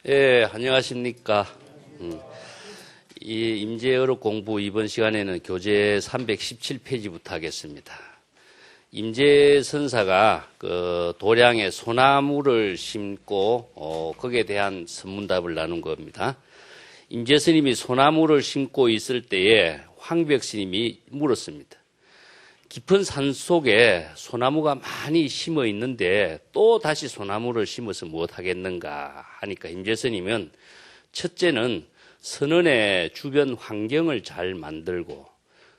예, 안녕하십니까. 이 임재어록 공부 이번 시간에는 교재 317페이지부터 하겠습니다. 임재 선사가 그 도량에 소나무를 심고 거기에 대한 선문답을 나눈 겁니다. 임재 스님이 소나무를 심고 있을 때에 황벽 스님이 물었습니다. 깊은 산 속에 소나무가 많이 심어 있는데 또 다시 소나무를 심어서 무엇 하겠는가 하니까 임재 스님은 첫째는 선원의 주변 환경을 잘 만들고,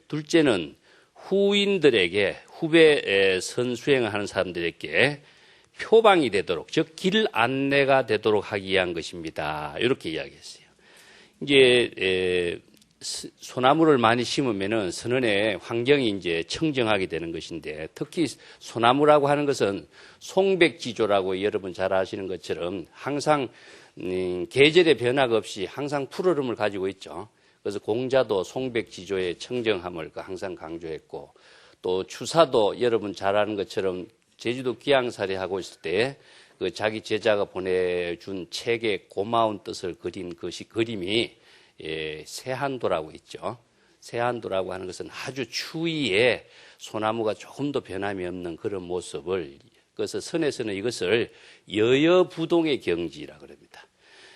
둘째는 후인들에게, 후배 선수행을 하는 사람들에게 표방이 되도록, 즉 길 안내가 되도록 하기 위한 것입니다. 이렇게 이야기했어요. 이제 소나무를 많이 심으면은 선원의 환경이 이제 청정하게 되는 것인데, 특히 소나무라고 하는 것은 송백지조라고 여러분 잘 아시는 것처럼 항상 계절의 변화가 없이 항상 푸르름을 가지고 있죠. 그래서 공자도 송백지조의 청정함을 항상 강조했고, 또 추사도 여러분 잘 아는 것처럼 제주도 귀향살이 하고 있을 때 그 자기 제자가 보내준 책에 고마운 뜻을 그린 것이 그림이 세한도라고 있죠. 세한도라고 하는 것은 아주 추위에 소나무가 조금 더 변함이 없는 그런 모습을, 그래서 선에서는 이것을 여여부동의 경지라 그럽니다.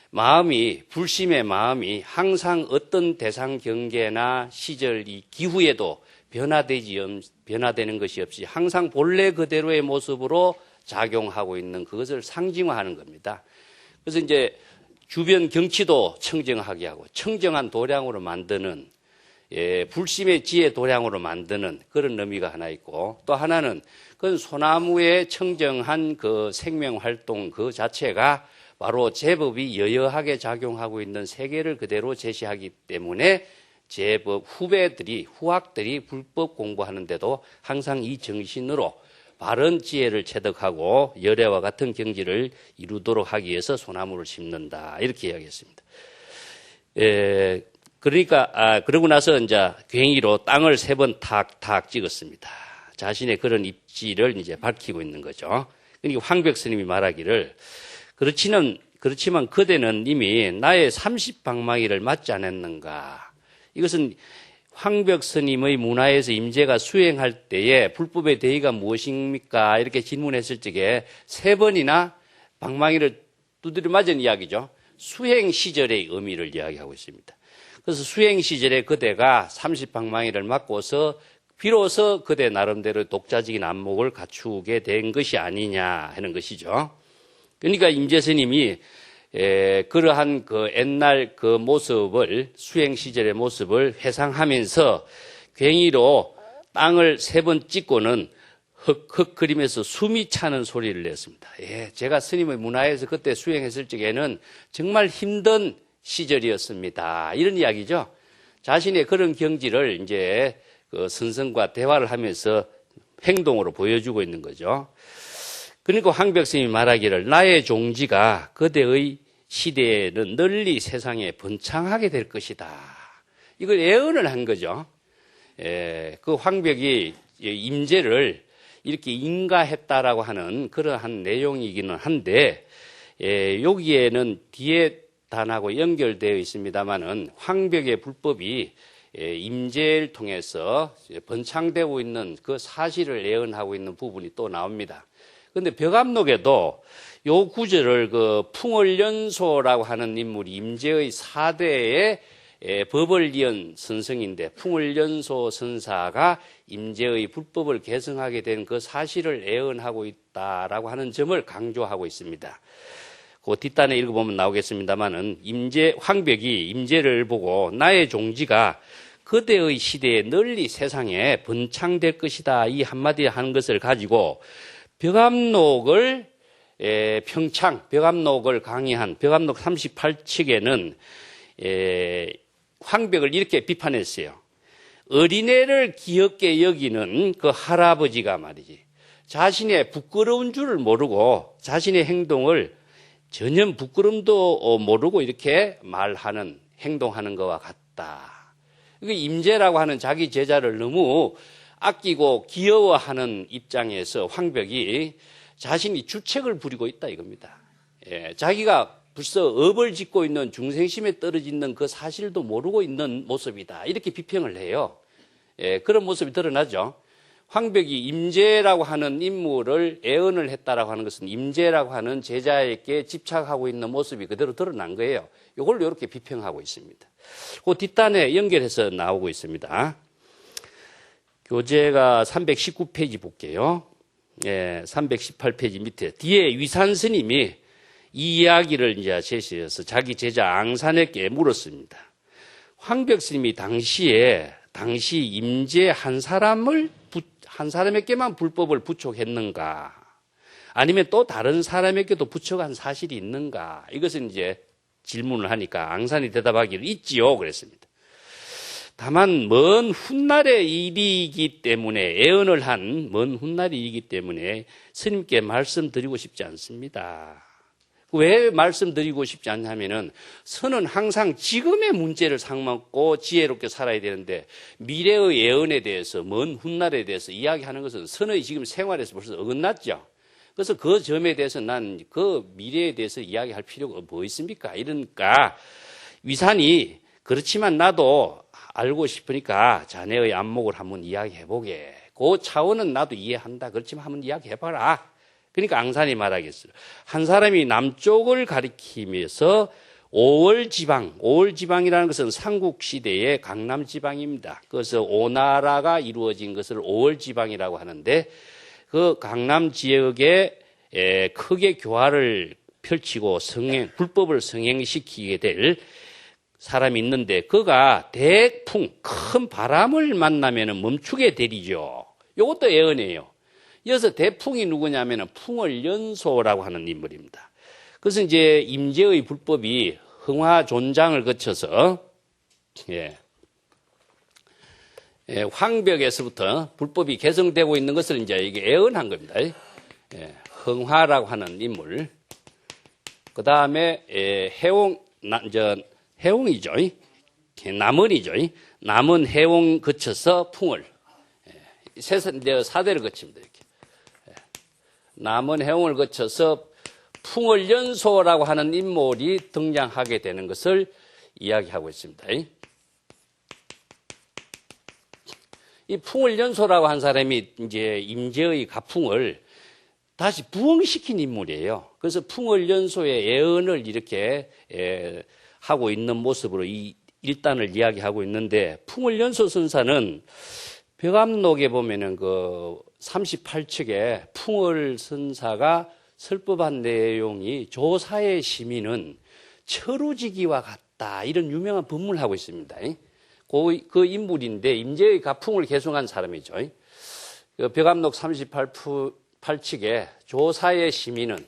마음이, 불심의 마음이 항상 어떤 대상 경계나 시절, 이 기후에도 변화되는 것이 없이 항상 본래 그대로의 모습으로 작용하고 있는 그것을 상징화하는 겁니다. 그래서 이제 주변 경치도 청정하게 하고 청정한 도량으로 만드는, 불심의 지혜 도량으로 만드는 그런 의미가 하나 있고, 또 하나는 그건 소나무의 청정한 그 생명활동 그 자체가 바로 제법이 여여하게 작용하고 있는 세계를 그대로 제시하기 때문에 제법 후학들이 불법 공부하는데도 항상 이 정신으로 바른 지혜를 체득하고 열애와 같은 경지를 이루도록 하기 위해서 소나무를 심는다, 이렇게 이야기했습니다. 그러고 나서 이제 괭이로 땅을 3번 탁탁 찍었습니다. 자신의 그런 입지를 이제 밝히고 있는 거죠. 그러니까 황벽 스님이 말하기를, 그렇지만 그대는 이미 나의 30방망이를 맞지 않았는가. 이것은 황벽 스님의 문화에서 임재가 수행할 때에 불법의 대의가 무엇입니까? 이렇게 질문했을 적에 3번이나 방망이를 두드려 맞은 이야기죠. 수행 시절의 의미를 이야기하고 있습니다. 그래서 수행 시절에 그대가 30방망이를 맞고서 비로소 그대 나름대로 독자적인 안목을 갖추게 된 것이 아니냐 하는 것이죠. 그러니까 임재 스님이 그러한 그 옛날 그 모습을, 수행 시절의 모습을 회상하면서 괭이로 땅을 3번 찍고는 흑흑거리면서 숨이 차는 소리를 냈습니다. 제가 스님의 문화에서 그때 수행했을 적에는 정말 힘든 시절이었습니다. 이런 이야기죠. 자신의 그런 경지를 이제 그 선생과 대화를 하면서 행동으로 보여주고 있는 거죠. 그러니까 황벽 스님이 말하기를, 나의 종지가 그대의 시대에는 널리 세상에 번창하게 될 것이다. 이걸 예언을 한 거죠. 그 황벽이 임재를 이렇게 인가했다라고 하는 그러한 내용이기는 한데, 여기에는 뒤에 단하고 연결되어 있습니다만은 황벽의 불법이 임재를 통해서 번창되고 있는 그 사실을 예언하고 있는 부분이 또 나옵니다. 그런데 벽암록에도 요 구절을 그 풍월연소라고 하는 인물이 임재의 4대의 법을 이은 선성인데, 풍월연소 선사가 임재의 불법을 개성하게 된 그 사실을 예언하고 있다라고 하는 점을 강조하고 있습니다. 그 뒷단에 읽어보면 나오겠습니다만은, 황벽이 임재를 보고 나의 종지가 그대의 시대에 널리 세상에 번창될 것이다, 이 한마디 하는 것을 가지고 벽암록을 벽암록을 강의한 벽암록 38칙에는 황벽을 이렇게 비판했어요. 어린애를 귀엽게 여기는 그 할아버지가 말이지, 자신의 부끄러운 줄을 모르고 자신의 행동을 전혀 부끄럼도 모르고 이렇게 말하는, 행동하는 것과 같다. 임재라고 하는 자기 제자를 너무 아끼고 귀여워하는 입장에서 황벽이 자신이 주책을 부리고 있다 이겁니다. 자기가 벌써 업을 짓고 있는 중생심에 떨어지는 그 사실도 모르고 있는 모습이다. 이렇게 비평을 해요. 예, 그런 모습이 드러나죠. 황벽이 임재라고 하는 인물을 애언을 했다라고 하는 것은 임재라고 하는 제자에게 집착하고 있는 모습이 그대로 드러난 거예요. 이걸 이렇게 비평하고 있습니다. 그 뒷단에 연결해서 나오고 있습니다. 교재가 319페이지 볼게요. 예, 318페이지 밑에 뒤에 위산 스님이 이 이야기를 이제 제시해서 자기 제자 앙산에게 물었습니다. 황벽 스님이 당시 임재 한 사람에게만 불법을 부촉했는가? 아니면 또 다른 사람에게도 부촉한 사실이 있는가? 이것은 이제 질문을 하니까 앙산이 대답하기를 있지요. 그랬습니다. 다만 먼 훗날의 일이기 때문에 애언을 한 먼 훗날의 일이기 때문에 스님께 말씀드리고 싶지 않습니다. 왜 말씀드리고 싶지 않냐면은 선은 항상 지금의 문제를 상먹고 지혜롭게 살아야 되는데 미래의 예언에 대해서 먼 훗날에 대해서 이야기하는 것은 선의 지금 생활에서 벌써 어긋났죠. 그래서 그 점에 대해서 난 그 미래에 대해서 이야기할 필요가 뭐 있습니까? 이러니까 위산이 그렇지만 나도 알고 싶으니까 자네의 안목을 한번 이야기해보게. 그 차원은 나도 이해한다. 그렇지만 한번 이야기해봐라. 그러니까 앙산이 말하겠어요. 한 사람이 남쪽을 가리키면서 5월 지방이라는 것은 삼국시대의 강남지방입니다. 그래서 오나라가 이루어진 것을 5월 지방이라고 하는데 그 강남 지역에 크게 교화를 펼치고 불법을 성행시키게 될 사람이 있는데 그가 대풍, 큰 바람을 만나면 멈추게 되리죠. 이것도 예언이에요. 이어서 대풍이 누구냐면 풍월연소라고 하는 인물입니다. 그래서 이제 임재의 불법이 흥화존장을 거쳐서 황벽에서부터 불법이 개성되고 있는 것을 이제 이게 예언한 겁니다. 흥화라고 하는 인물. 그 다음에 해옹이죠. 남원이죠. 남원 해옹 거쳐서 풍월. 사대를 거칩니다. 이렇게. 남원 해옹을 거쳐서 풍월연소라고 하는 인물이 등장하게 되는 것을 이야기하고 있습니다. 이 풍월연소라고 한 사람이 이제 임재의 가풍을 다시 부흥시킨 인물이에요. 그래서 풍월연소의 예언을 이렇게 하고 있는 모습으로 이 일단을 이야기하고 있는데 풍월연소 선사는 벽암록에 보면은 그 38척에 풍월 선사가 설법한 내용이 조사의 시민은 철우지기와 같다 이런 유명한 법문을 하고 있습니다. 그 인물인데 임재의 가풍을 개송한 사람이죠. 그 벽암록 38척에 조사의 시민은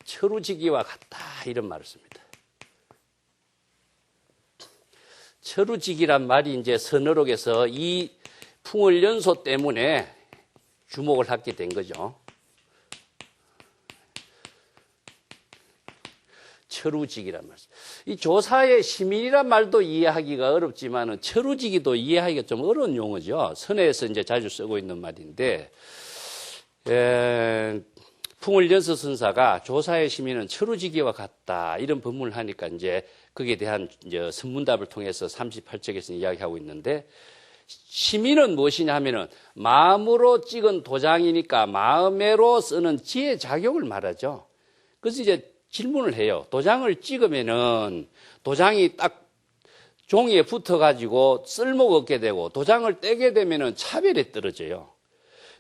철우지기와 같다 이런 말을 씁니다. 철우지기란 말이 이제 선어록에서 이 풍월연소 때문에 주목을 하게 된 거죠. 철우지기란 말. 이 조사의 시민이란 말도 이해하기가 어렵지만은 철우지기도 이해하기가 좀 어려운 용어죠. 선에서 이제 자주 쓰고 있는 말인데, 풍월연소 선사가 조사의 시민은 철우지기와 같다 이런 법문을 하니까 이제 거기에 대한 이제 선문답을 통해서 38쪽에서 이야기하고 있는데 시민은 무엇이냐 하면은 마음으로 찍은 도장이니까 마음으로 쓰는 지혜 작용을 말하죠. 그래서 이제 질문을 해요. 도장을 찍으면은 도장이 딱 종이에 붙어가지고 쓸모가 없게 되고 도장을 떼게 되면은 차별에 떨어져요.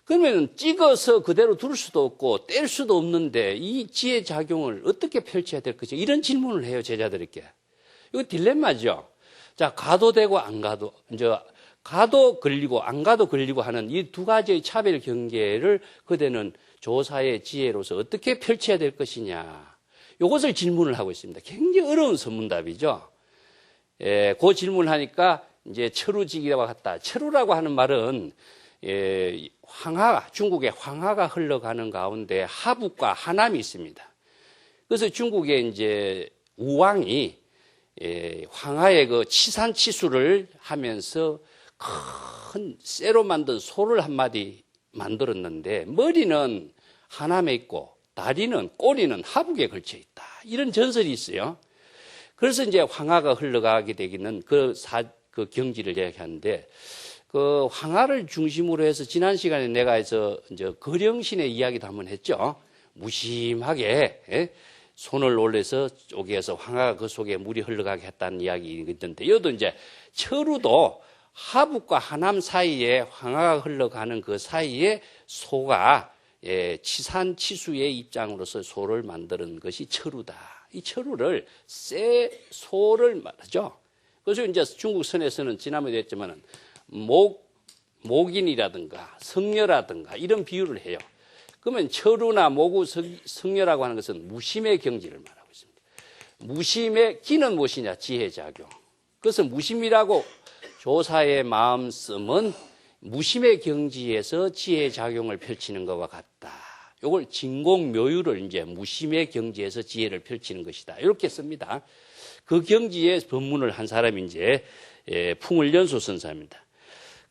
그러면 찍어서 그대로 둘 수도 없고 뗄 수도 없는데 이 지혜 작용을 어떻게 펼쳐야 될 것인가 이런 질문을 해요, 제자들에게. 이거 딜레마죠. 자, 가도 되고 안 가도, 이제 가도 걸리고 안 가도 걸리고 하는 이 두 가지의 차별 경계를 그대는 조사의 지혜로서 어떻게 펼쳐야 될 것이냐. 이것을 질문을 하고 있습니다. 굉장히 어려운 선문답이죠. 그 질문을 하니까 이제 철우지기와 같다. 철우라고 하는 말은 중국의 황하가 흘러가는 가운데 하북과 하남이 있습니다. 그래서 중국의 이제 우왕이 황하의 그 치산치수를 하면서 큰 쇠로 만든 소를 한 마디 만들었는데 머리는 하남에 있고 다리는, 꼬리는 하북에 걸쳐 있다. 이런 전설이 있어요. 그래서 이제 황하가 흘러가게 되기는 그 경지를 이야기하는데, 그 황하를 중심으로 해서 지난 시간에 내가 이제 거령신의 이야기도 한번 했죠. 무심하게, 예? 손을 올려서 쪼개서 황하가 그 속에 물이 흘러가게 했다는 이야기가 있는데, 여기도 이제 철우도 하북과 하남 사이에 황하가 흘러가는 그 사이에 소가 치산 치수의 입장으로서 소를 만드는 것이 철우다. 이 철우를 소를 말하죠. 그래서 이제 중국 선에서는 지난번에 했지만은 목인이라든가 성녀라든가 이런 비유를 해요. 그러면 철우나 모구 성녀라고 하는 것은 무심의 경지를 말하고 있습니다. 무심의 기는 무엇이냐? 지혜작용. 그래서 무심이라고 조사의 마음 쓰면 무심의 경지에서 지혜작용을 펼치는 것과 같다. 이걸 진공묘유를 이제 무심의 경지에서 지혜를 펼치는 것이다. 이렇게 씁니다. 그 경지에 법문을 한 사람이 이제 풍을연수 선사입니다.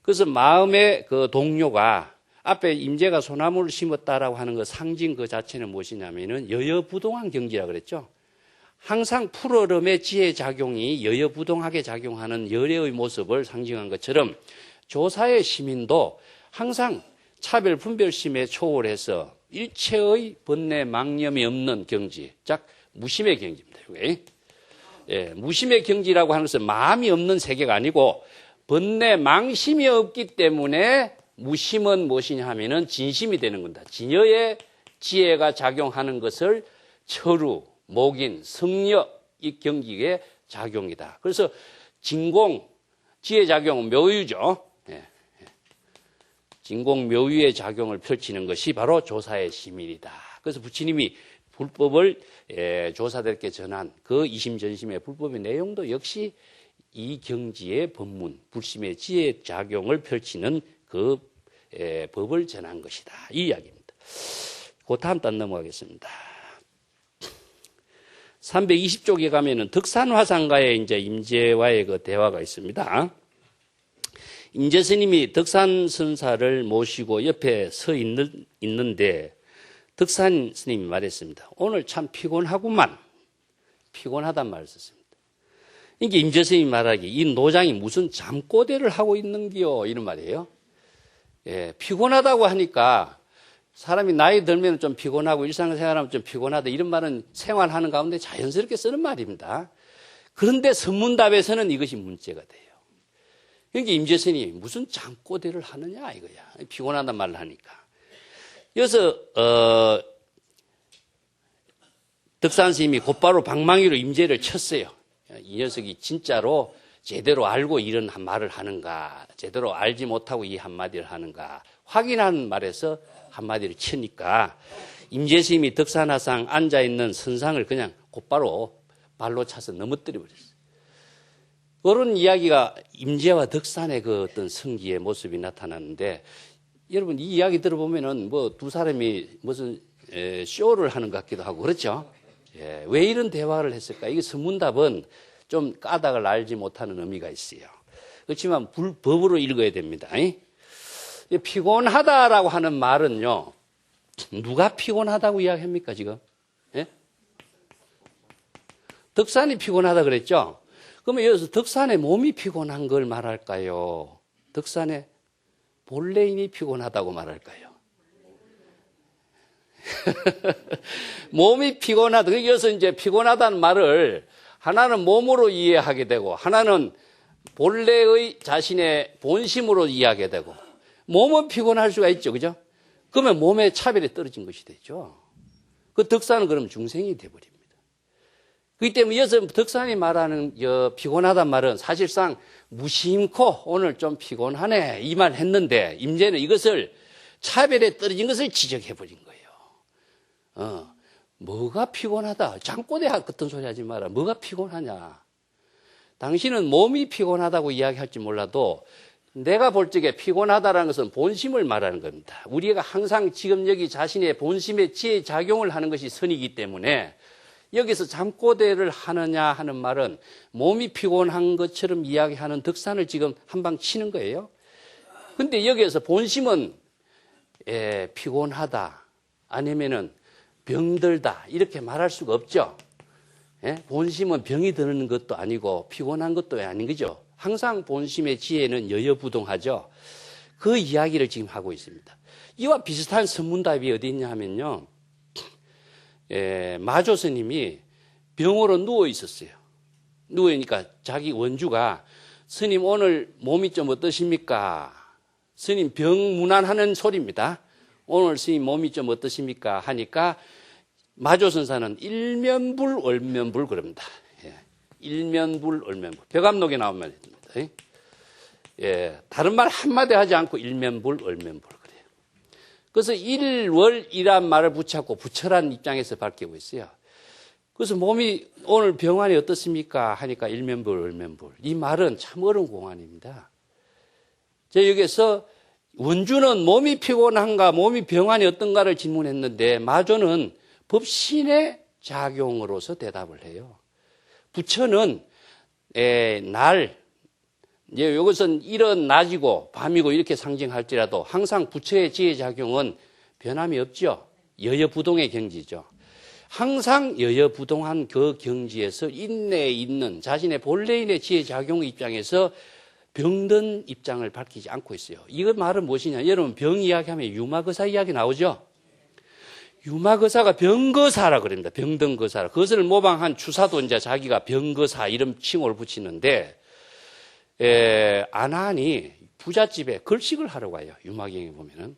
그래서 마음의 그 동료가 앞에 임재가 소나무를 심었다라고 하는 그 상징 그 자체는 무엇이냐면은 여여부동한 경지라 그랬죠. 항상 푸르름의 지혜작용이 여여부동하게 작용하는 열애의 모습을 상징한 것처럼 조사의 시민도 항상 차별 분별심에 초월해서 일체의 번뇌 망념이 없는 경지, 즉 무심의 경지입니다. 이게. 무심의 경지라고 하는 것은 마음이 없는 세계가 아니고 번뇌 망심이 없기 때문에 무심은 무엇이냐 하면은 진심이 되는 겁니다. 진여의 지혜가 작용하는 것을 철우, 목인, 성녀 이 경지의 작용이다. 그래서 진공, 지혜작용은 묘유죠. 진공묘유의 작용을 펼치는 것이 바로 조사의 시민이다. 그래서 부처님이 불법을 조사들께 전한 그 이심전심의 불법의 내용도 역시 이 경지의 법문, 불심의 지혜작용을 펼치는 그 법을 전한 것이다. 이 이야기입니다. 그 다음 단 넘어가겠습니다. 320쪽에 가면은 덕산화상가의 이제 임재와의 그 대화가 있습니다. 임재 스님이 덕산 선사를 모시고 옆에 서 있는데 덕산 스님이 말했습니다. 오늘 참 피곤하구만. 피곤하단 말을 썼습니다. 이게 임재 스님이 말하기 이 노장이 무슨 잠꼬대를 하고 있는기요 이런 말이에요. 피곤하다고 하니까 사람이 나이 들면 좀 피곤하고 일상생활하면 좀 피곤하다 이런 말은 생활하는 가운데 자연스럽게 쓰는 말입니다. 그런데 선문답에서는 이것이 문제가 돼요. 그러니까 임재선이 무슨 잠꼬대를 하느냐 이거야. 피곤하단 말을 하니까. 여기서 덕산 스님이 곧바로 방망이로 임재를 쳤어요. 이 녀석이 진짜로 제대로 알고 이런 말을 하는가, 제대로 알지 못하고 이 한마디를 하는가 확인하는 말에서 한마디를 치니까 임재 스님이 덕산화상 앉아있는 선상을 그냥 곧바로 발로 차서 넘어뜨려 버렸어요. 그런 이야기가 임재와 덕산의 그 어떤 성기의 모습이 나타나는데 여러분 이 이야기 들어보면은 뭐 두 사람이 무슨 쇼를 하는 것 같기도 하고 그렇죠? 왜 이런 대화를 했을까? 이게 서문답은 좀 까닭을 알지 못하는 의미가 있어요. 그렇지만 법으로 읽어야 됩니다. 피곤하다라고 하는 말은요, 누가 피곤하다고 이야기합니까, 지금? 예? 덕산이 피곤하다 그랬죠? 그러면 여기서 덕산의 몸이 피곤한 걸 말할까요? 덕산의 본래인이 피곤하다고 말할까요? 몸이 피곤하다. 여기서 이제 피곤하다는 말을 하나는 몸으로 이해하게 되고 하나는 본래의 자신의 본심으로 이해하게 되고 몸은 피곤할 수가 있죠. 그죠? 그러면 몸의 차별이 떨어진 것이 되죠. 그 덕산은 그럼 중생이 되어버립니다. 그렇기 때문에 여기서 덕산이 말하는 피곤하단 말은 사실상 무심코 오늘 좀 피곤하네 이 말 했는데 임재는 이것을 차별에 떨어진 것을 지적해버린 거예요. 뭐가 피곤하다. 잠꼬대 같은 소리 하지 마라. 뭐가 피곤하냐. 당신은 몸이 피곤하다고 이야기할지 몰라도 내가 볼 적에 피곤하다는 것은 본심을 말하는 겁니다. 우리가 항상 지금 여기 자신의 본심의 지혜 작용을 하는 것이 선이기 때문에 여기서 잠꼬대를 하느냐 하는 말은 몸이 피곤한 것처럼 이야기하는 덕산을 지금 한 방 치는 거예요. 근데 여기에서 본심은 피곤하다 아니면은 병들다 이렇게 말할 수가 없죠. 예? 본심은 병이 드는 것도 아니고 피곤한 것도 아닌 거죠. 항상 본심의 지혜는 여여부동하죠. 그 이야기를 지금 하고 있습니다. 이와 비슷한 선문답이 어디 있냐 하면요. 마조 스님이 병으로 누워 있었어요. 누우니까 자기 원주가 스님 오늘 몸이 좀 어떠십니까? 스님 병 문안하는 소리입니다. 오늘 스님 몸이 좀 어떠십니까? 하니까 마조선사는 일면불 얼면불 그럽니다. 예. 일면불 얼면불. 벽암록에 나온 말입니다. 예. 다른 말 한마디 하지 않고 일면불 얼면불 그래요. 그래서 일월이란 말을 붙잡고 부처란 입장에서 밝히고 있어요. 그래서 몸이 오늘 병환이 어떻습니까? 하니까 일면불 얼면불. 이 말은 참 어려운 공안입니다. 제가 여기서 원주는 몸이 피곤한가 몸이 병환이 어떤가를 질문했는데 마조는 법신의 작용으로서 대답을 해요. 부처는 날, 이제 이것은 이런 낮이고 밤이고 이렇게 상징할지라도 항상 부처의 지혜 작용은 변함이 없죠. 여여부동의 경지죠. 항상 여여부동한 그 경지에서 인내에 있는 자신의 본래인의 지혜 작용 입장에서 병든 입장을 밝히지 않고 있어요. 이거 말은 무엇이냐? 여러분 병 이야기하면 유마거사 이야기 나오죠? 유마거사가 병거사라 그럽니다. 병든 거사라. 그것을 모방한 추사도 이제 자기가 병거사 이런 칭호를 붙이는데, 아난이 부잣집에 걸식을 하러 가요. 유마경에 보면은.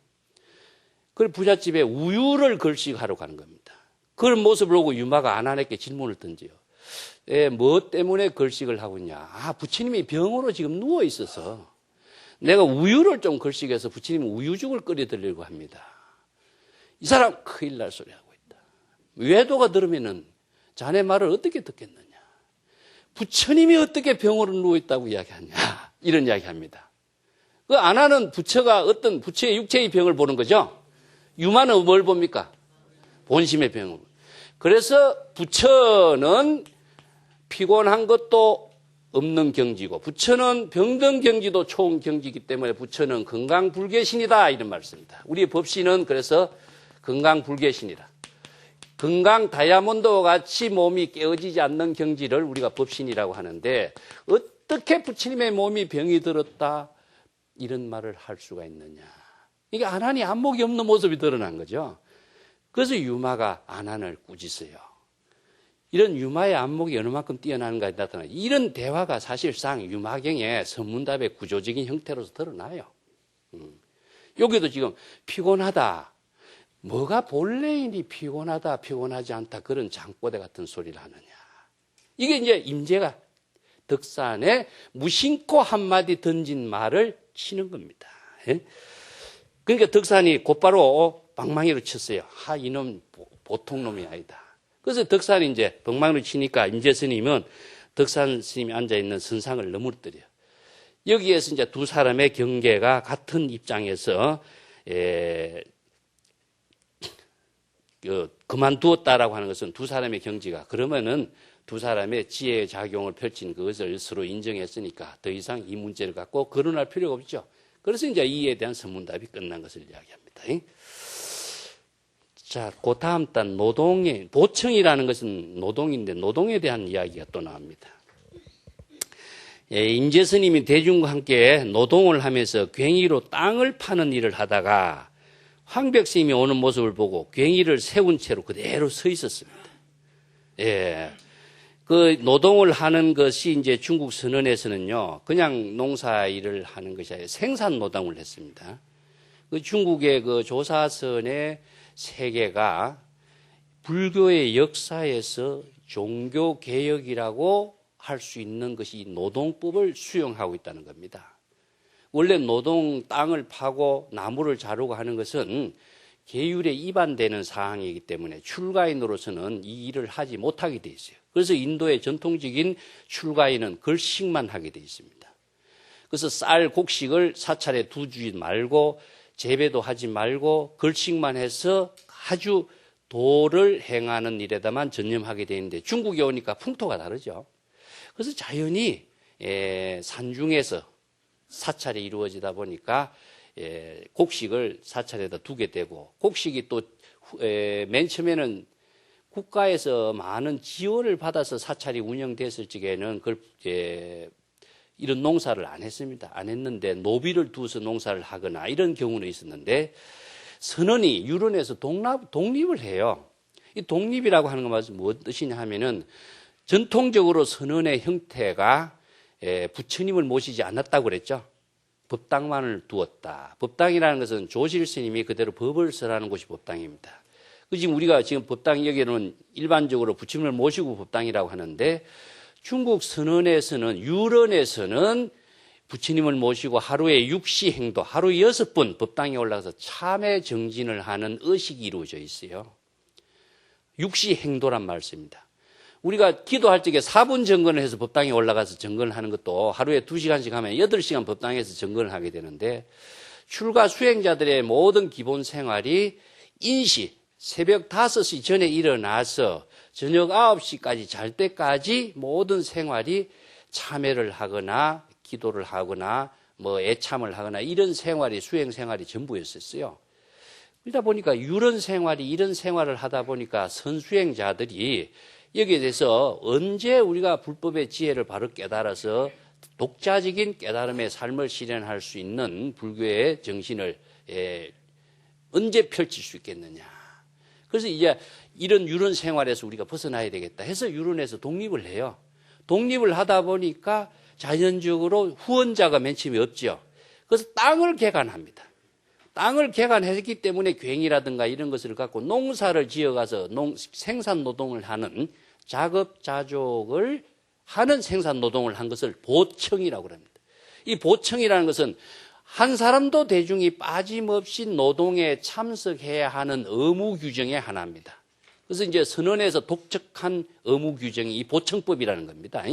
그 부잣집에 우유를 걸식하러 가는 겁니다. 그런 모습을 보고 유마가 아난에게 질문을 던져요. 뭐 때문에 걸식을 하고 있냐? 아, 부처님이 병으로 지금 누워 있어서 내가 우유를 좀 걸식해서 부처님 우유죽을 끓여 드리려고 합니다. 이 사람 큰일 날 소리 하고 있다. 외도가 들으면은 자네 말을 어떻게 듣겠느냐. 부처님이 어떻게 병으로 누워있다고 이야기하냐. 이런 이야기합니다. 그 아나는 부처가 어떤 부처의 육체의 병을 보는 거죠. 유마는 뭘 봅니까? 본심의 병을. 그래서 부처는 피곤한 것도 없는 경지고 부처는 병든 경지도 초음 경지이기 때문에 부처는 건강불개신이다. 이런 말씀입니다. 우리의 법신은 그래서 건강불개신이라. 건강 다이아몬드와 같이 몸이 깨어지지 않는 경지를 우리가 법신이라고 하는데 어떻게 부처님의 몸이 병이 들었다 이런 말을 할 수가 있느냐. 이게 아난이 안목이 없는 모습이 드러난 거죠. 그래서 유마가 아난을 꾸짖어요. 이런 유마의 안목이 어느 만큼 뛰어나는가에 나타나요. 이런 대화가 사실상 유마경의 선문답의 구조적인 형태로서 드러나요. 여기도 지금 피곤하다. 뭐가 본래인이 피곤하다, 피곤하지 않다 그런 장꼬대 같은 소리를 하느냐. 이게 이제 임재가 덕산에 무심코 한마디 던진 말을 치는 겁니다. 그러니까 덕산이 곧바로 방망이로 쳤어요. 이놈 보통 놈이 아니다. 그래서 덕산이 이제 방망이로 치니까 임재 스님은 덕산 스님이 앉아있는 선상을 넘어뜨려요. 여기에서 이제 두 사람의 경계가 같은 입장에서 그만두었다라고 하는 것은 두 사람의 경지가 그러면은 두 사람의 지혜의 작용을 펼친 그것을 서로 인정했으니까 더 이상 이 문제를 갖고 거론할 필요가 없죠. 그래서 이제 이에 대한 선문답이 끝난 것을 이야기합니다. 자, 그 다음 단 노동의 보청이라는 것은 노동인데 노동에 대한 이야기가 또 나옵니다. 임재 스님이 대중과 함께 노동을 하면서 괭이로 땅을 파는 일을 하다가 황벽 스님이 오는 모습을 보고 괭이를 세운 채로 그대로 서 있었습니다. 그 노동을 하는 것이 이제 중국 선언에서는요, 그냥 농사 일을 하는 것이 아니라 생산 노동을 했습니다. 그 중국의 그 조사선의 세계가 불교의 역사에서 종교 개혁이라고 할 수 있는 것이 이 노동법을 수용하고 있다는 겁니다. 원래 노동 땅을 파고 나무를 자르고 하는 것은 계율에 위반되는 사항이기 때문에 출가인으로서는 이 일을 하지 못하게 돼 있어요. 그래서 인도의 전통적인 출가인은 걸식만 하게 돼 있습니다. 그래서 쌀, 곡식을 사찰에 두지 말고 재배도 하지 말고 걸식만 해서 아주 도를 행하는 일에다만 전념하게 돼 있는데 중국에 오니까 풍토가 다르죠. 그래서 자연히 산중에서 사찰이 이루어지다 보니까 곡식을 사찰에다 두게 되고 곡식이 또 맨 처음에는 국가에서 많은 지원을 받아서 사찰이 운영됐을 적에는 이런 농사를 안 했습니다. 안 했는데 노비를 두어서 농사를 하거나 이런 경우는 있었는데 선원이 유론에서 독립을 해요. 이 독립이라고 하는 건 무슨 뜻이냐 하면은 전통적으로 선원의 형태가 부처님을 모시지 않았다고 그랬죠. 법당만을 두었다. 법당이라는 것은 조실 스님이 그대로 법을 설하는 곳이 법당입니다. 지금 우리가 지금 법당 여기는 일반적으로 부처님을 모시고 법당이라고 하는데 중국 선원에서는 유런에서는 부처님을 모시고 하루에 6시행도 하루 6번 법당에 올라가서 참회 정진을 하는 의식이 이루어져 있어요. 6시행도란 말씀입니다. 우리가 기도할 적에 4분 정건을 해서 법당에 올라가서 정건을 하는 것도 하루에 2시간씩 하면 8시간 법당에서 정건을 하게 되는데 출가 수행자들의 모든 기본 생활이 인시 새벽 5시 전에 일어나서 저녁 9시까지 잘 때까지 모든 생활이 참회를 하거나 기도를 하거나 애참을 하거나 이런 생활이 수행 생활이 전부였었어요. 그러다 보니까 이런 생활을 하다 보니까 선수행자들이 여기에 대해서 언제 우리가 불법의 지혜를 바로 깨달아서 독자적인 깨달음의 삶을 실현할 수 있는 불교의 정신을 언제 펼칠 수 있겠느냐. 그래서 이제 이런 유론 생활에서 우리가 벗어나야 되겠다 해서 유론에서 독립을 해요. 독립을 하다 보니까 자연적으로 후원자가 맨 처음에 없죠. 그래서 땅을 개간합니다. 땅을 개간했기 때문에 괭이라든가 이런 것을 갖고 농사를 지어가서 생산 노동을 하는 작업자족을 하는 생산 노동을 한 것을 보청이라고 합니다. 이 보청이라는 것은 한 사람도 대중이 빠짐없이 노동에 참석해야 하는 의무 규정의 하나입니다. 그래서 이제 선언에서 독특한 의무 규정이 이 보청법이라는 겁니다.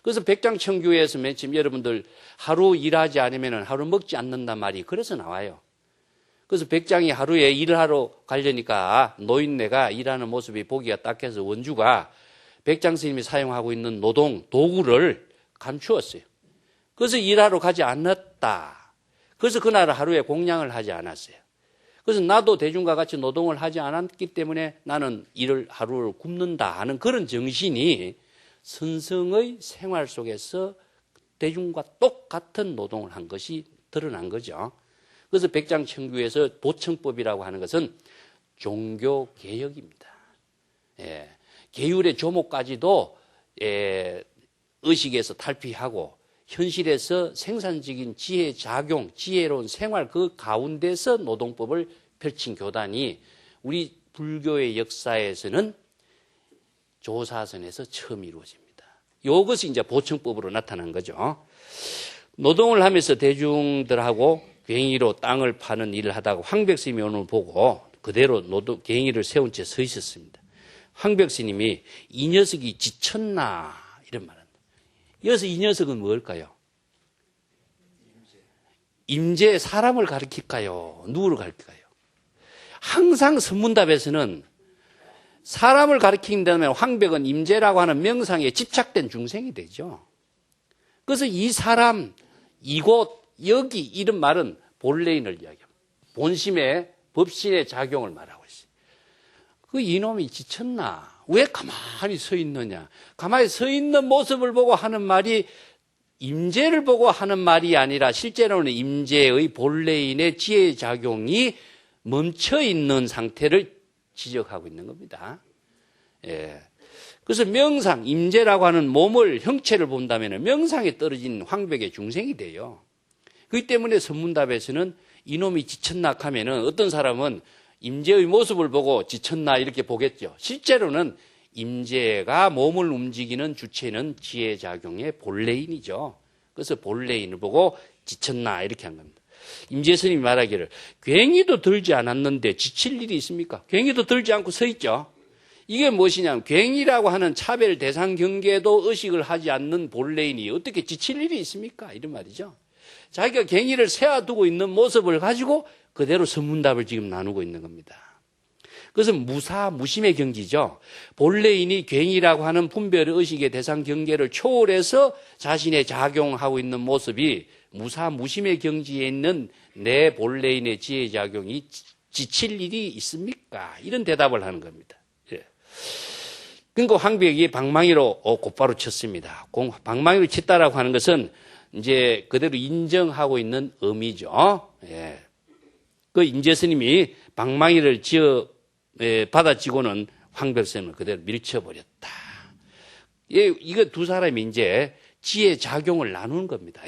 그래서 백장청교에서 맨 처음 여러분들 하루 일하지 않으면 하루 먹지 않는단 말이 그래서 나와요. 그래서 백장이 하루에 일을 하러 가려니까 노인네가 일하는 모습이 보기가 딱해서 원주가 백장 스님이 사용하고 있는 노동 도구를 감추었어요. 그래서 일하러 가지 않았다. 그래서 그날 하루에 공양을 하지 않았어요. 그래서 나도 대중과 같이 노동을 하지 않았기 때문에 나는 일을 하루를 굶는다 하는 그런 정신이 선성의 생활 속에서 대중과 똑같은 노동을 한 것이 드러난 거죠. 그래서 백장청규에서 보청법이라고 하는 것은 종교개혁입니다. 계율의 조목까지도 의식에서 탈피하고 현실에서 생산적인 지혜작용, 지혜로운 생활 그 가운데서 노동법을 펼친 교단이 우리 불교의 역사에서는 조사선에서 처음 이루어집니다. 이것이 이제 보청법으로 나타난 거죠. 노동을 하면서 대중들하고 괭이로 땅을 파는 일을 하다가 황백스님이 오늘 보고 그대로 괭이를 세운 채 서 있었습니다. 황백스님이 이 녀석이 지쳤나 이런 말합니다. 여기서 이 녀석은 뭘까요? 임재 사람을 가르칠까요? 누구를 가르칠까요? 항상 선문답에서는 사람을 가르친다면 황백은 임재라고 하는 명상에 집착된 중생이 되죠. 그래서 이 사람, 이곳, 여기 이런 말은 본래인을 이야기합니다. 본심의 법신의 작용을 말하고 있어요. 그 이놈이 지쳤나? 왜 가만히 서 있느냐? 가만히 서 있는 모습을 보고 하는 말이 임재를 보고 하는 말이 아니라 실제로는 임재의 본래인의 지혜작용이 멈춰 있는 상태를 지적하고 있는 겁니다. 그래서 명상, 임재라고 하는 몸을, 형체를 본다면 명상에 떨어진 황백의 중생이 돼요. 그렇기 때문에 선문답에서는 이놈이 지쳤나 하면은 어떤 사람은 임재의 모습을 보고 지쳤나 이렇게 보겠죠. 실제로는 임재가 몸을 움직이는 주체는 지혜작용의 본래인이죠. 그래서 본래인을 보고 지쳤나 이렇게 한 겁니다. 임재 스님이 말하기를 괭이도 들지 않았는데 지칠 일이 있습니까? 괭이도 들지 않고 서 있죠. 이게 무엇이냐면 괭이라고 하는 차별 대상 경계도 의식을 하지 않는 본래인이 어떻게 지칠 일이 있습니까? 이런 말이죠. 자기가 괭이를 세워두고 있는 모습을 가지고 그대로 선문답을 지금 나누고 있는 겁니다. 그래서 무심의 경지죠. 본래인이 괭이라고 하는 분별 의식의 대상 경계를 초월해서 자신의 작용하고 있는 모습이 무심의 경지에 있는 내 본래인의 지혜작용이 지칠 일이 있습니까? 이런 대답을 하는 겁니다. 예. 그러니까 황벽이 방망이로 곧바로 쳤습니다. 방망이로 쳤다라고 하는 것은 이제 그대로 인정하고 있는 의미죠. 예. 그 임재스님이 방망이를 받아치고는 황벽선을 그대로 밀쳐버렸다. 예, 이거 두 사람이 이제 지혜 작용을 나누는 겁니다.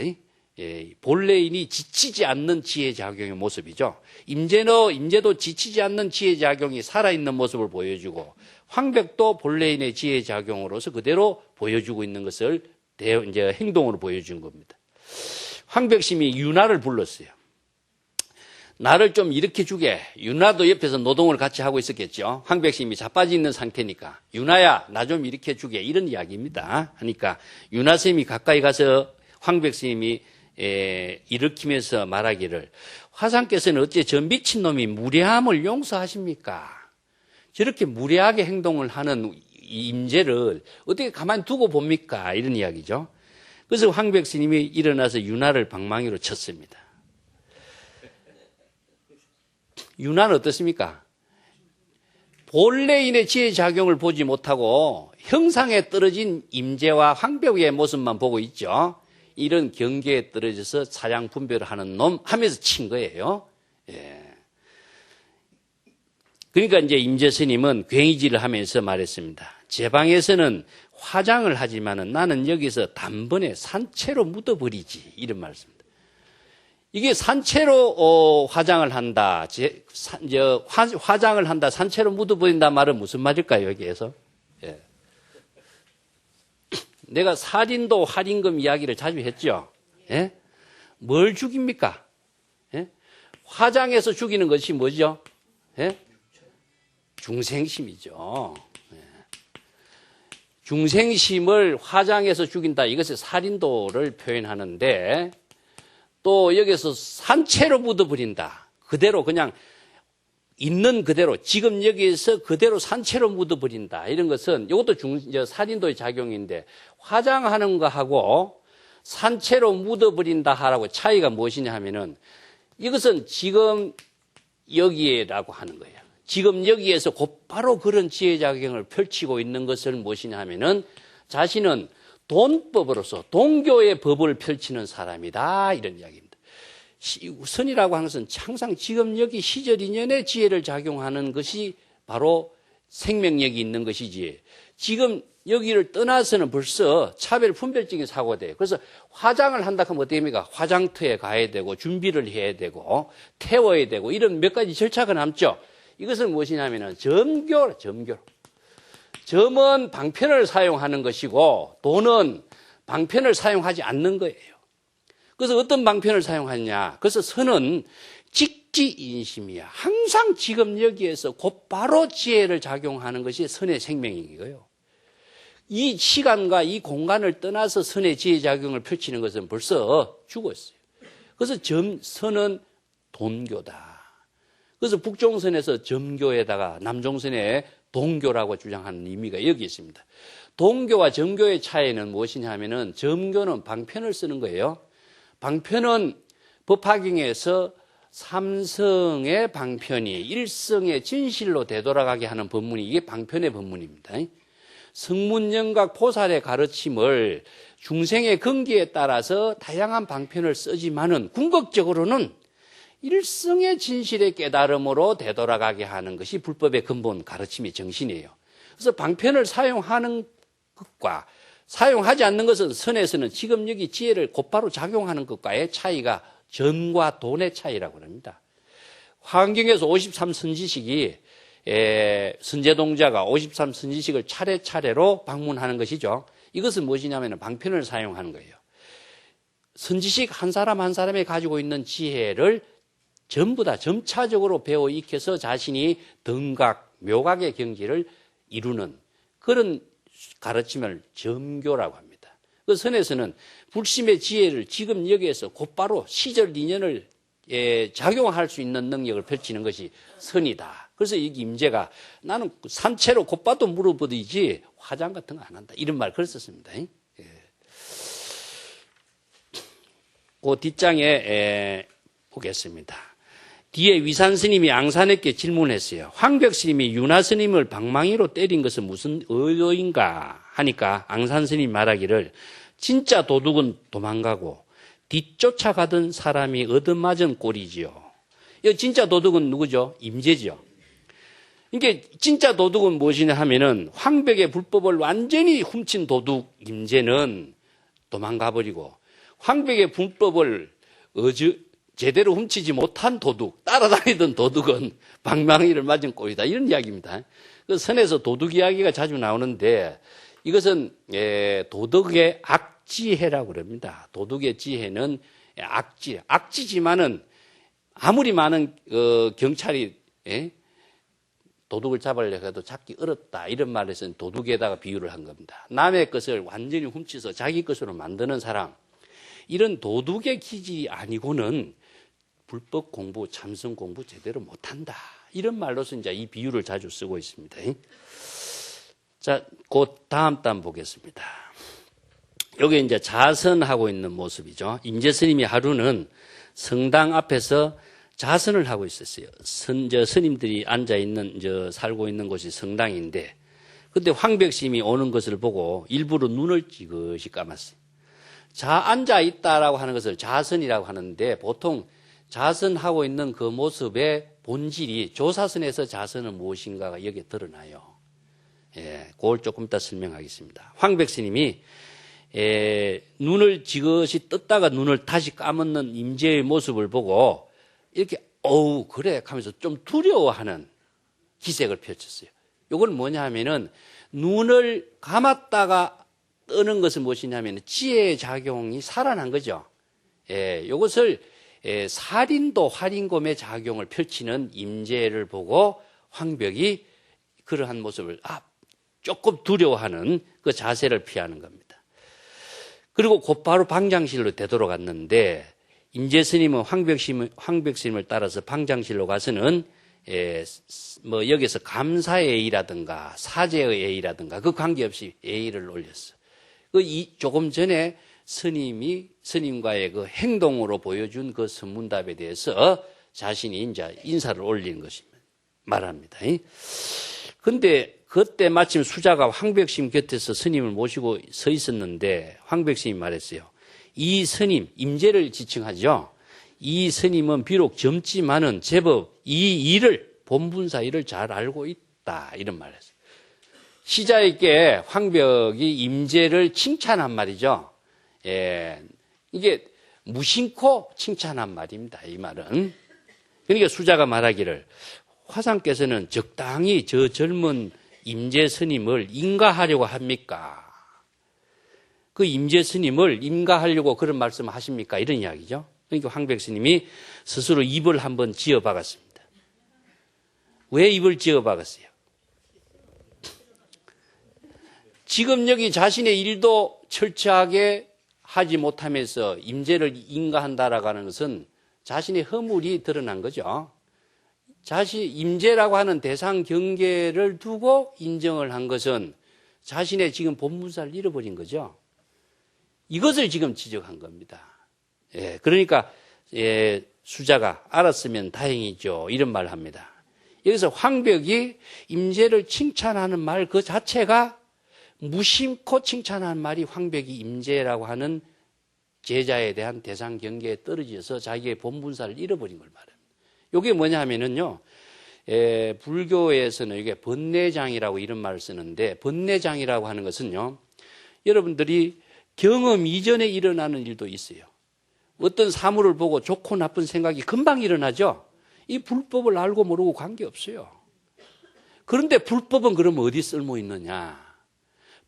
예, 본래인이 지치지 않는 지혜 작용의 모습이죠. 임재도 지치지 않는 지혜 작용이 살아있는 모습을 보여주고 황벽도 본래인의 지혜 작용으로서 그대로 보여주고 있는 것을 이제 행동으로 보여준 겁니다. 황벽심이 윤하를 불렀어요. 나를 좀 일으켜 주게. 윤하도 옆에서 노동을 같이 하고 있었겠죠. 황벽심이 자빠져 있는 상태니까 윤하야 나 좀 일으켜 주게 이런 이야기입니다. 하니까 윤하스님이 가까이 가서 황벽스님이 일으키면서 말하기를 화상께서는 어째 저 미친놈이 무례함을 용서하십니까? 저렇게 무례하게 행동을 하는 임재를 어떻게 가만히 두고 봅니까? 이런 이야기죠. 그래서 황벽스님이 일어나서 윤하를 방망이로 쳤습니다. 윤하는 어떻습니까? 본래인의 지혜작용을 보지 못하고 형상에 떨어진 임재와 황벽의 모습만 보고 있죠. 이런 경계에 떨어져서 사양 분별을 하는 놈 하면서 친 거예요. 예. 그러니까 이제 임재 스님은 굉의질을 하면서 말했습니다. 제 방에서는 화장을 하지만은 나는 여기서 단번에 산채로 묻어버리지. 이런 말씀입니다. 이게 산채로 화장을 한다. 화장을 한다. 산채로 묻어버린다 말은 무슨 말일까요? 여기에서. 예. 내가 살인도 할인금 이야기를 자주 했죠. 예? 뭘 죽입니까? 예? 화장해서 죽이는 것이 뭐죠? 예? 중생심이죠. 예. 중생심을 화장해서 죽인다. 이것을 살인도를 표현하는데 또 여기서 산채로 묻어버린다. 그대로 그냥 있는 그대로 지금 여기에서 그대로 산채로 묻어버린다. 이런 것은 이것도 살인도의 작용인데 화장하는 거하고 산채로 묻어버린다 하라고 차이가 무엇이냐 하면은 이것은 지금 여기에라고 하는 거예요. 지금 여기에서 곧바로 그런 지혜작용을 펼치고 있는 것을 무엇이냐 하면은 자신은 돈법으로서 동교의 법을 펼치는 사람이다. 이런 이야기입니다. 선이라고 하는 것은 항상 지금 여기 시절 인연의 지혜를 작용하는 것이 바로 생명력이 있는 것이지. 지금 여기를 떠나서는 벌써 차별 분별적인 사고가 돼요. 그래서 화장을 한다 하면 어떻게 됩니까? 화장터에 가야 되고 준비를 해야 되고 태워야 되고 이런 몇 가지 절차가 남죠. 이것은 무엇이냐면은 점교. 점은 방편을 사용하는 것이고 돈은 방편을 사용하지 않는 거예요. 그래서 어떤 방편을 사용하냐? 그래서 선은 직지인심이야. 항상 지금 여기에서 곧바로 지혜를 작용하는 것이 선의 생명이고요. 이 시간과 이 공간을 떠나서 선의 지혜작용을 펼치는 것은 벌써 죽었어요. 그래서 선은 돈교다. 그래서 북종선에서 점교에다가 남종선에 동교라고 주장하는 의미가 여기 있습니다. 동교와 점교의 차이는 무엇이냐 하면은 점교는 방편을 쓰는 거예요. 방편은 법화경에서 삼성의 방편이 일성의 진실로 되돌아가게 하는 법문이 이게 방편의 법문입니다. 성문영각 보살의 가르침을 중생의 근기에 따라서 다양한 방편을 쓰지만은 궁극적으로는 일성의 진실의 깨달음으로 되돌아가게 하는 것이 불법의 근본 가르침의 정신이에요. 그래서 방편을 사용하는 것과 사용하지 않는 것은 선에서는 지금 여기 지혜를 곧바로 작용하는 것과의 차이가 전과 돈의 차이라고 합니다. 화엄경에서 53선지식이 선제동자가 53선지식을 차례차례로 방문하는 것이죠. 이것은 무엇이냐면 방편을 사용하는 거예요. 선지식 한 사람 한 사람이 가지고 있는 지혜를 전부 다 점차적으로 배워 익혀서 자신이 등각, 묘각의 경지를 이루는 그런 가르침을 점교라고 합니다. 그 선에서는 불심의 지혜를 지금 여기에서 곧바로 시절 인연을 작용할 수 있는 능력을 펼치는 것이 선이다. 그래서 이 임재가 나는 산채로 곧바로 물어보듯이 화장 같은 거 안 한다. 이런 말 그랬었습니다. 그 뒷장에 보겠습니다. 뒤에 위산 스님이 앙산에게 질문했어요. 황벽 스님이 윤화 스님을 방망이로 때린 것은 무슨 의도인가 하니까 앙산 스님이 말하기를 진짜 도둑은 도망가고 뒤쫓아가던 사람이 얻어맞은 꼴이지요. 이 진짜 도둑은 누구죠? 임재죠. 이게 진짜 도둑은 무엇이냐 하면은 황벽의 불법을 완전히 훔친 도둑 임재는 도망가버리고 황벽의 불법을 제대로 훔치지 못한 도둑, 따라다니던 도둑은 방망이를 맞은 꼴이다. 이런 이야기입니다. 그 선에서 도둑 이야기가 자주 나오는데 이것은 도덕의 악지혜라고 그럽니다. 도둑의 지혜는 악지지만은 아무리 많은 경찰이 도둑을 잡으려고 해도 잡기 어렵다. 이런 말에서는 도둑에다가 비유를 한 겁니다. 남의 것을 완전히 훔쳐서 자기 것으로 만드는 사람. 이런 도둑의 기질이 아니고는 불법 공부, 참선 공부 제대로 못한다. 이런 말로서 이제 이 비유를 자주 쓰고 있습니다. 자, 곧 다음 단 보겠습니다. 여기 이제 자선하고 있는 모습이죠. 임재 스님이 하루는 성당 앞에서 자선을 하고 있었어요. 스님들이 앉아있는, 살고 있는 곳이 성당인데, 그때 황벽 스님이 오는 것을 보고 일부러 눈을 찌그시 감았어요. 앉아있다라고 하는 것을 자선이라고 하는데, 보통 자선하고 있는 그 모습의 본질이 조사선에서 자선은 무엇인가가 여기에 드러나요. 그걸 조금 이따 설명하겠습니다. 황벽 스님이 눈을 지그시 떴다가 눈을 다시 감는 임재의 모습을 보고 이렇게 그래 하면서 좀 두려워하는 기색을 펼쳤어요. 이건 뭐냐 하면은 눈을 감았다가 뜨는 것은 무엇이냐면 지혜의 작용이 살아난 거죠. 이것을 살인도 활인검의 작용을 펼치는 임재를 보고 황벽이 그러한 모습을 조금 두려워하는 그 자세를 피하는 겁니다. 그리고 곧바로 방장실로 되돌아갔는데 임재 스님은 황벽 스님을 따라서 방장실로 가서는 여기서 감사의 예의라든가 사죄의 예의라든가 그 관계없이 예의를 올렸어. 조금 전에 스님과의 그 행동으로 보여준 그 선문답에 대해서 자신이 이제 인사를 올리는 것입니다. 말합니다. 근데 그때 마침 수자가 황벽 스님 곁에서 스님을 모시고 서 있었는데 황벽 스님이 말했어요. 이 스님, 임재를 지칭하죠. 이 스님은 비록 젊지만은 제법 본분사 일을 잘 알고 있다. 이런 말을 했어요. 시자에게 황벽이 임재를 칭찬한 말이죠. 이게 무심코 칭찬한 말입니다. 이 말은. 그러니까 수자가 말하기를 화상께서는 적당히 저 젊은 임재 스님을 인가하려고 합니까? 그 임재 스님을 인가하려고 그런 말씀을 하십니까? 이런 이야기죠. 그러니까 황벽 스님이 스스로 입을 한번 지어 박았습니다. 왜 입을 지어 박았어요? 지금 여기 자신의 일도 철저하게 하지 못하면서 임재를 인가한다라고 하는 것은 자신의 허물이 드러난 거죠. 임재라고 하는 대상 경계를 두고 인정을 한 것은 자신의 지금 본분사를 잃어버린 거죠. 이것을 지금 지적한 겁니다. 그러니까 수자가 알았으면 다행이죠. 이런 말을 합니다. 여기서 황벽이 임재를 칭찬하는 말 그 자체가 무심코 칭찬하는 말이 황벽이 임재라고 하는 제자에 대한 대상 경계에 떨어져서 자기의 본분사를 잃어버린 걸 말합니다. 이게 뭐냐 하면은요, 불교에서는 이게 번뇌장이라고 이런 말을 쓰는데, 번뇌장이라고 하는 것은요, 여러분들이 경험 이전에 일어나는 일도 있어요. 어떤 사물을 보고 좋고 나쁜 생각이 금방 일어나죠? 이 불법을 알고 모르고 관계없어요. 그런데 불법은 그럼 어디 쓸모 있느냐?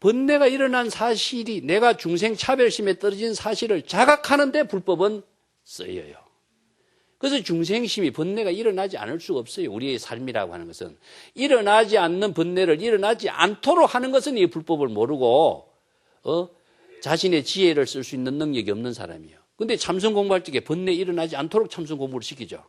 번뇌가 일어난 사실이 내가 중생 차별심에 떨어진 사실을 자각하는데 불법은 쓰여요. 그래서 중생심이 번뇌가 일어나지 않을 수가 없어요. 우리의 삶이라고 하는 것은. 일어나지 않는 번뇌를 일어나지 않도록 하는 것은 이 불법을 모르고 자신의 지혜를 쓸 수 있는 능력이 없는 사람이에요. 근데 참선 공부할 적에 번뇌 일어나지 않도록 참선 공부를 시키죠.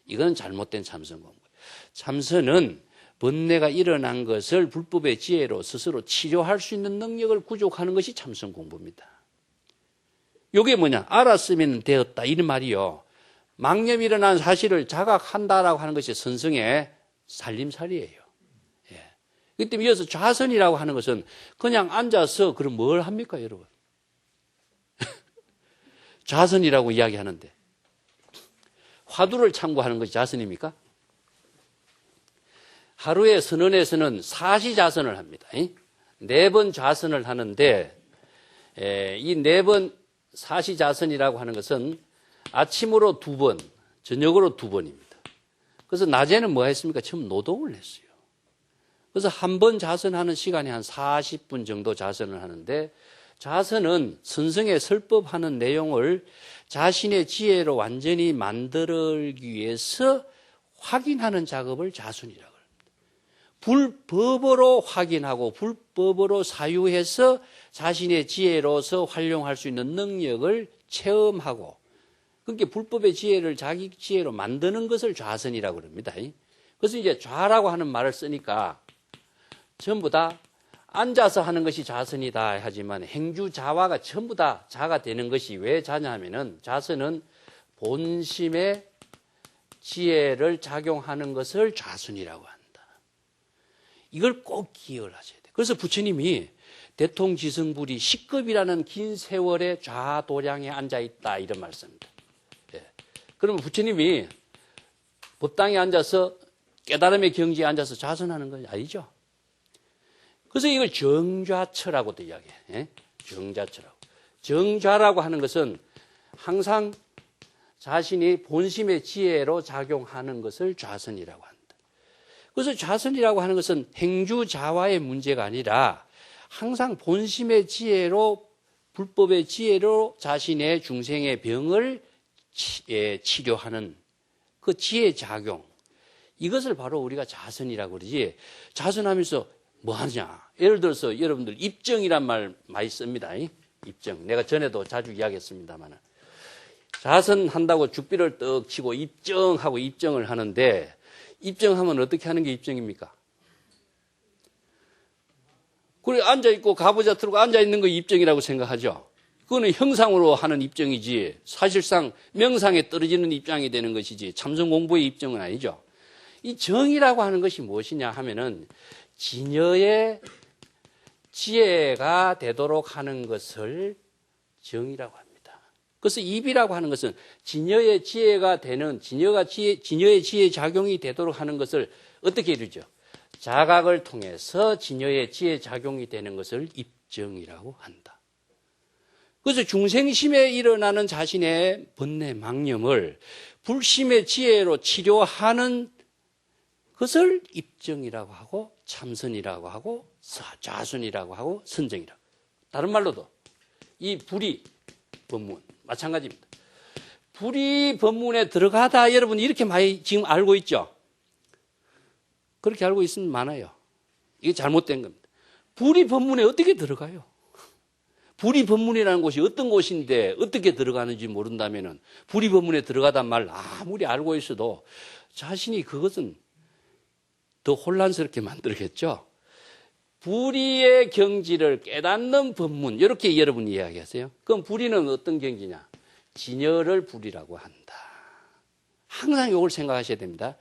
이건 잘못된 참선 공부예요. 참선은 번뇌가 일어난 것을 불법의 지혜로 스스로 치료할 수 있는 능력을 구족하는 것이 참선 공부입니다. 이게 뭐냐? 알았으면 되었다. 이런 말이요. 망념이 일어난 사실을 자각한다라고 하는 것이 선성의 살림살이에요. 예. 그렇기 때문에 이어서 좌선이라고 하는 것은 그냥 앉아서 그럼 뭘 합니까, 여러분? 좌선이라고 이야기하는데 화두를 참고하는 것이 좌선입니까? 하루에 선언에서는 사시좌선을 합니다. 4번 좌선을 하는데 이 4번 사시좌선이라고 하는 것은 아침으로 2번, 저녁으로 2번입니다. 그래서 낮에는 뭐 했습니까? 처음 노동을 했어요. 그래서 한 번 좌선하는 시간이 한 40분 정도 좌선을 하는데 좌선은 선성에 설법하는 내용을 자신의 지혜로 완전히 만들기 위해서 확인하는 작업을 좌선이라고 합니다. 불법으로 확인하고 불법으로 사유해서 자신의 지혜로서 활용할 수 있는 능력을 체험하고 그러니까 불법의 지혜를 자기 지혜로 만드는 것을 좌선이라고 합니다. 그래서 이제 좌라고 하는 말을 쓰니까 전부 다 앉아서 하는 것이 좌선이다 하지만 행주좌화가 전부 다 자가 되는 것이 왜 자냐 하면은 좌선은 본심의 지혜를 작용하는 것을 좌선이라고 한다. 이걸 꼭 기억을 하셔야 돼요. 그래서 부처님이 대통지성불이 10급이라는 긴 세월의 좌도량에 앉아있다 이런 말씀입니다. 예. 그러면 부처님이 법당에 앉아서 깨달음의 경지에 앉아서 좌선하는 건 아니죠. 그래서 이걸 정좌처라고도 이야기해요. 예? 정좌처라고. 정좌라고 하는 것은 항상 자신이 본심의 지혜로 작용하는 것을 좌선이라고 한다. 그래서 좌선이라고 하는 것은 행주좌화의 문제가 아니라 항상 본심의 지혜로 불법의 지혜로 자신의 중생의 병을 치료하는 그 지혜 작용 이것을 바로 우리가 좌선이라고 그러지 좌선하면서 뭐 하냐 예를 들어서 여러분들 입정이란 말 많이 씁니다. 입정 내가 전에도 자주 이야기했습니다만 좌선한다고 죽비를 떡 치고 입정하고 입정을 하는데 입정하면 어떻게 하는 게 입정입니까? 그래 앉아있고 가부좌 틀고 앉아있는 거 입정이라고 생각하죠. 그거는 형상으로 하는 입정이지 사실상 명상에 떨어지는 입장이 되는 것이지 참선 공부의 입정은 아니죠. 이 정이라고 하는 것이 무엇이냐 하면은 진여의 지혜가 되도록 하는 것을 정이라고 합니다. 그래서 입이라고 하는 것은 진여의 지혜가 되는 진여의 지혜 작용이 되도록 하는 것을 어떻게 이루죠? 자각을 통해서 진여의 지혜 작용이 되는 것을 입정이라고 한다. 그래서 중생심에 일어나는 자신의 번뇌 망념을 불심의 지혜로 치료하는 그것을 입정이라고 하고 참선이라고 하고 좌선이라고 하고 선정이라고. 다른 말로도 이 불이 법문 마찬가지입니다. 불이 법문에 들어가다 여러분 이렇게 많이 지금 알고 있죠? 그렇게 알고 있으면 많아요. 이게 잘못된 겁니다. 불이 법문에 어떻게 들어가요? 불이 법문이라는 곳이 어떤 곳인데 어떻게 들어가는지 모른다면은 불이 법문에 들어가단 말 아무리 알고 있어도 자신이 그것은 더 혼란스럽게 만들겠죠. 불의의 경지를 깨닫는 법문 이렇게 여러분이 이야기하세요. 그럼 불의는 어떤 경지냐? 진여를 불의라고 한다. 항상 이걸 생각하셔야 됩니다.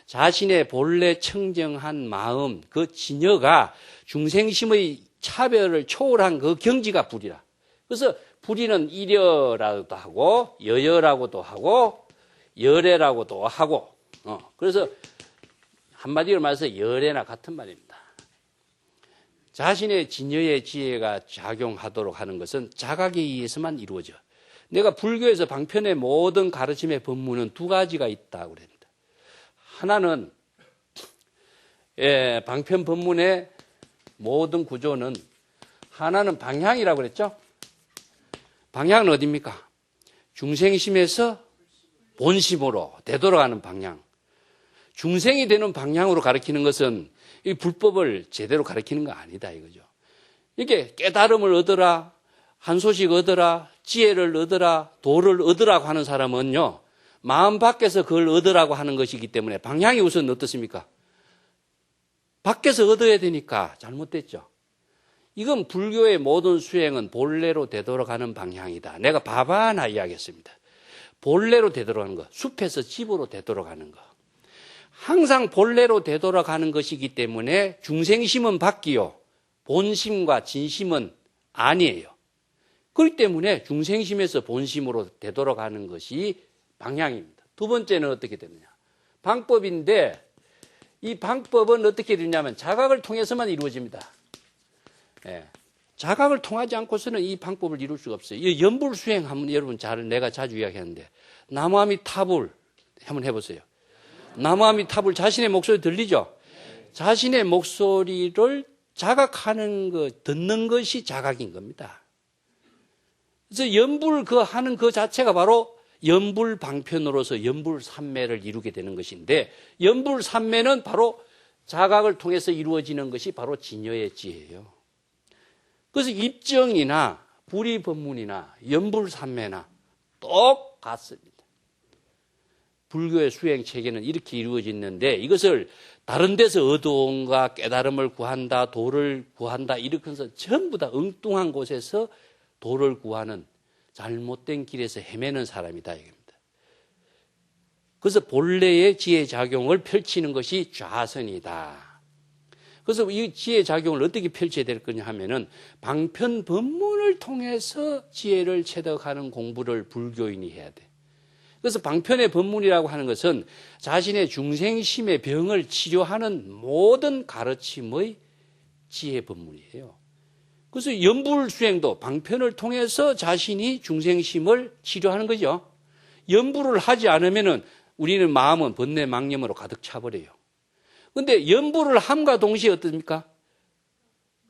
자신의 본래 청정한 마음 그 진여가 중생심의 차별을 초월한 그 경지가 불이라. 그래서 불의는 이려라고도 하고 여여라고도 하고 열애라고도 하고 그래서 한마디로 말해서 열애나 같은 말입니다. 자신의 진여의 지혜가 작용하도록 하는 것은 자각에 의해서만 이루어져. 내가 불교에서 방편의 모든 가르침의 법문은 두 가지가 있다고 그럽니다. 하나는 방편 법문의 모든 구조는 하나는 방향이라고 그랬죠. 방향은 어디입니까? 중생심에서 본심으로 되돌아가는 방향. 중생이 되는 방향으로 가르치는 것은 이 불법을 제대로 가르치는 거 아니다 이거죠. 이렇게 깨달음을 얻어라, 한 소식 얻어라, 지혜를 얻어라, 도를 얻으라고 하는 사람은요. 마음 밖에서 그걸 얻으라고 하는 것이기 때문에 방향이 우선 어떻습니까? 밖에서 얻어야 되니까 잘못됐죠. 이건 불교의 모든 수행은 본래로 되돌아가는 방향이다. 내가 법 하나 이야기했습니다. 본래로 되돌아가는 거, 숲에서 집으로 되돌아가는 거. 항상 본래로 되돌아가는 것이기 때문에 중생심은 바뀌요. 본심과 진심은 아니에요. 그렇기 때문에 중생심에서 본심으로 되돌아가는 것이 방향입니다. 두 번째는 어떻게 되느냐. 방법인데 이 방법은 어떻게 되냐면 자각을 통해서만 이루어집니다. 예. 자각을 통하지 않고서는 이 방법을 이룰 수가 없어요. 이 연불수행 한번 여러분 내가 자주 이야기하는데 나무아미타불 한번 해보세요. 나무아미타불 자신의 목소리 들리죠? 자신의 목소리를 자각하는 것, 듣는 것이 자각인 겁니다. 그래서 연불 하는 그 자체가 바로 연불방편으로서 연불삼매를 이루게 되는 것인데 연불삼매는 바로 자각을 통해서 이루어지는 것이 바로 진여의 지혜예요. 그래서 입정이나 불이법문이나 연불삼매나 똑같습니다. 불교의 수행 체계는 이렇게 이루어지는데 이것을 다른 데서 어두움과 깨달음을 구한다, 도를 구한다 이렇게 해서 전부 다 엉뚱한 곳에서 도를 구하는 잘못된 길에서 헤매는 사람이다 이겁니다. 그래서 본래의 지혜작용을 펼치는 것이 좌선이다. 그래서 이 지혜작용을 어떻게 펼쳐야 될 거냐 하면은 방편법문을 통해서 지혜를 체득하는 공부를 불교인이 해야 돼. 그래서 방편의 법문이라고 하는 것은 자신의 중생심의 병을 치료하는 모든 가르침의 지혜 법문이에요. 그래서 연불수행도 방편을 통해서 자신이 중생심을 치료하는 거죠. 연불을 하지 않으면은 우리는 마음은 번뇌 망념으로 가득 차버려요. 그런데 연불을 함과 동시에 어떻습니까?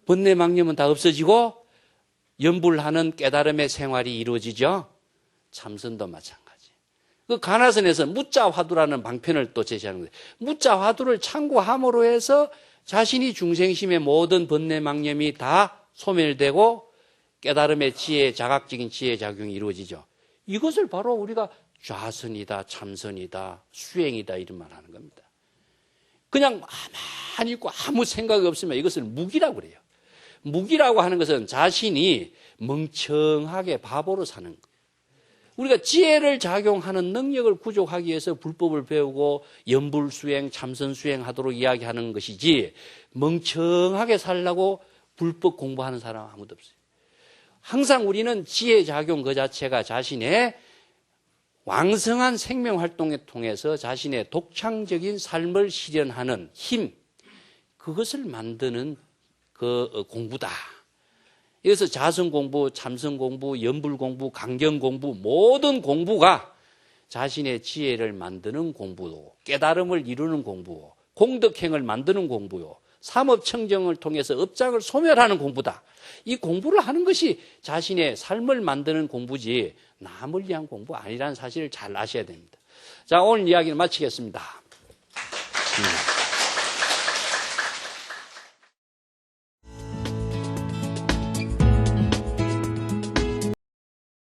번뇌 망념은 다 없어지고 연불하는 깨달음의 생활이 이루어지죠. 참선도 마찬가지. 그 가나선에서 무자화두라는 방편을 또 제시하는 거예요. 무자화두를 참고함으로 해서 자신이 중생심의 모든 번뇌 망념이 다 소멸되고 깨달음의 지혜, 자각적인 지혜 작용이 이루어지죠. 이것을 바로 우리가 좌선이다, 참선이다, 수행이다 이런 말 하는 겁니다. 그냥 가만히 있고 아무 생각이 없으면 이것을 무기라고 그래요. 무기라고 하는 것은 자신이 멍청하게 바보로 사는 거예요. 우리가 지혜를 작용하는 능력을 구족하기 위해서 불법을 배우고 연불수행, 참선수행 하도록 이야기하는 것이지 멍청하게 살려고 불법 공부하는 사람 아무도 없어요. 항상 우리는 지혜작용 그 자체가 자신의 왕성한 생명활동을 통해서 자신의 독창적인 삶을 실현하는 힘, 그것을 만드는 그 공부다. 그래서 자성공부, 참선공부, 연불공부, 강경공부 모든 공부가 자신의 지혜를 만드는 공부요. 깨달음을 이루는 공부요. 공덕행을 만드는 공부요. 삼업청정을 통해서 업장을 소멸하는 공부다. 이 공부를 하는 것이 자신의 삶을 만드는 공부지 남을 위한 공부 아니라는 사실을 잘 아셔야 됩니다. 자, 오늘 이야기를 마치겠습니다.